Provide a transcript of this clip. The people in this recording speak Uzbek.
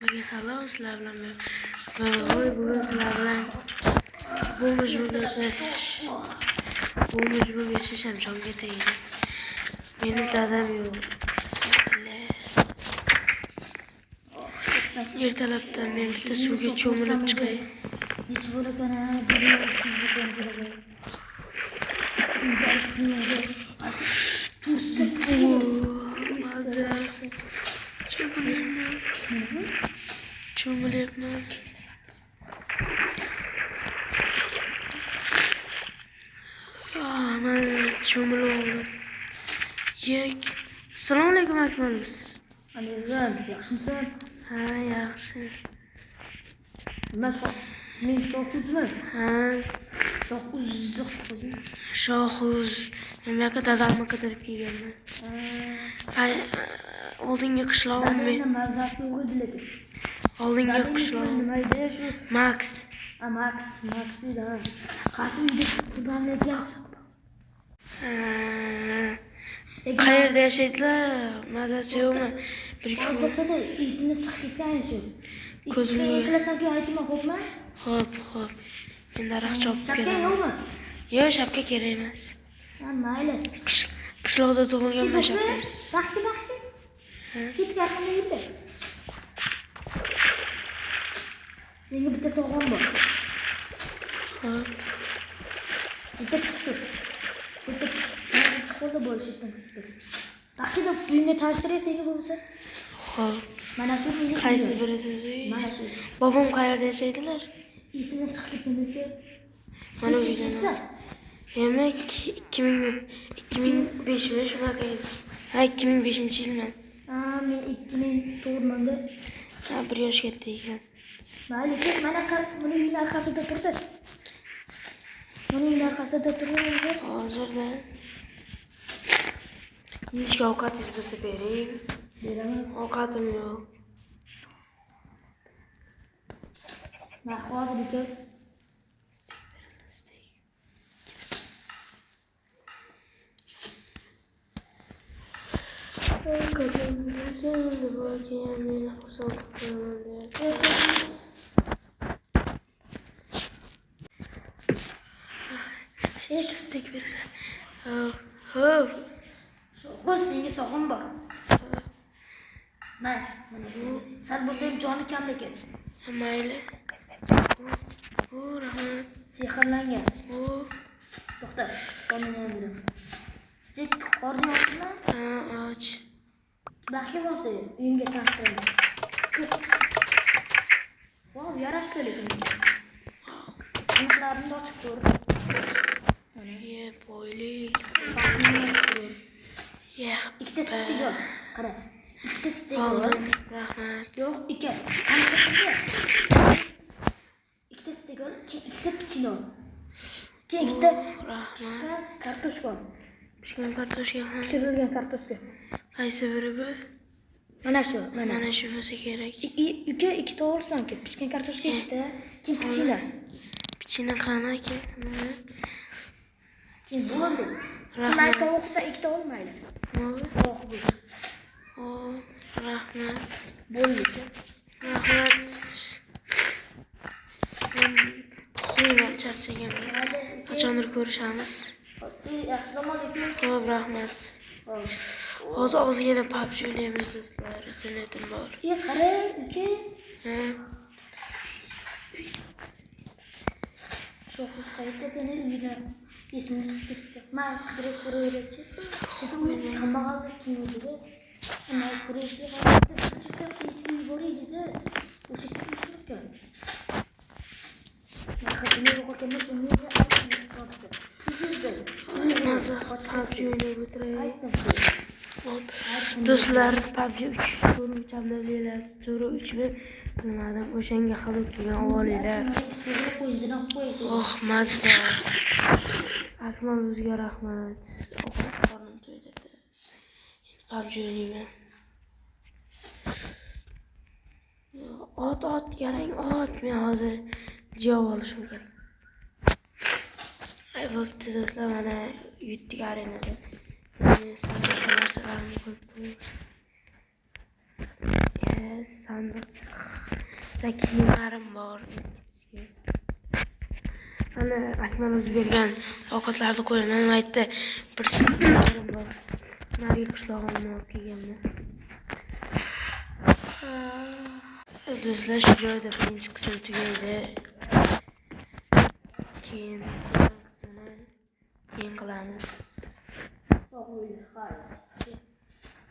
Bugün salam sizlar bilan bugun sizlar bilan bu mujbur yashasham jonga tegdi. Meni dadam yo'q. Ertalabdan men bitta suvga cho'milib chiqay. Hech bo'lakan Cho'milyapman. Men cho'milib oldim. Assalomu alaykum Akmal. Alaykum, yaxshimisan? Ha, yaxshi. Men Shohuzman. Ha, Shohuz. Men bu yoqqa dadamni qidirib kelganman. Oldingi qishlog'im men. Oldingi qishlog'im. Nima edi shu? Max. Max edi. Qasimdek qudamlayotgan. Qayerda yashaydilar? Mazasi yo'qmi? Bir kun To'xtada, esimdan chiqib ketgan shu. ko'zimni eslasam aytma, xo'pmi? Xo'p. Men daraxt chopib Shapka kelaman. yo'qmi? Yo'q, shapka kerak emas. Mayli. Qishloqda tug'ilganman shapkasi. Baxti. Ketga qanday yurdi? Senga bitta sovg'am bor. Xo'p. Bitta chiqdi. Chiqdi bo'lishibdi. Baxtida uyimga tanishtiray senga bo'lsa. Xo'p. Mana shu uyim. Qaysi birisiz? Mana shu. Bobom qayerda yashaydilar? Esimdan chiqib ketganida. Mana bu yerda. Demak 2005 shunaqa edi. Ha, 2005-yilman. Men 2004-manda. Ha, 1 yosh katta ekan. Mayli, mana buning arkasida turdi. Hozirda. Nechta ovqatingiz bo'lsa bering. Beraman. Ovqatim yo'q. Mahvob deb. Steak berasan. Xo'p. Sho'x senga sog'im bor. Mana bu sal bo'lsa ham joni kam ekan. Mayli. Rahmat. Sehrlangan. To'xta, qo'limni beraman. Steak qorni ochmi? Ha, och. Baxtli bo'lsa uyimga tanishtirayman. Voy, yarashdi lekin. Bunlarni ochib ko'r. Boylik. Ikkita steak ol. Qara. Ikkita steak ol. Rahmat. Yo'q, ikkita steak ol, ikkita pichini ol. Ikkita rahmat. Kartoshka ol. Pishgan kartoshka ham. Pishirilgan kartoshka. Qaysi biri bu? Mana shu. Mana shu bo'lsa kerak. Ikkita olsan, pishgan kartoshka ikkita, keyin pichina. Pichina qani aka? Bo'ldi. Rahmat. Tovuqda ikkita olmaydi. Rahmat. Bo'ldi. Rahmat. Men qo'yman charchaganman. Qachondir ko'rishamiz. Assalomu alaykum. Xo'p, rahmat. Hozir ozgina PUBG o'ynaymiz do'stlar. Internetim bor. Qara, uka. Sho'x qayerda ekan uyda? Esimni chiqdi. Men qidirib ko'raverchi. Kambag'allik kim edi? Ana ko'ruvchi vaqtda chiqib esim bor edi. O'sha kimdir. Mahkamada yo'qotgan bunga aytdi. Maslahat PUBG o'ynab o'tiray. Do'stlar, PUBG 3 o'lchamlilar, 3mi? Bilmadim, o'shanga xabar kelgan avvalinglar. Mazza. Akmal o'ziga rahmat. Qornim to'ydi. PUBG o'ynayman. Ot garang, men hozir javob olishim kerak. Bo'pti do'stlar, mana yutdik arenada. Men narsalarni ko'rib sandiq Bitta kiyimlarim bor. Ana Akmal o'zi bergan ovqatlarni qo'yaman. Maytda bir kiyimlarim bor. Narigi qishlog'imni olib kelganman. Do'stlar, shu joyda birinchi qism tugaydi. Keyin qilamiz. Sog'lik, hayot.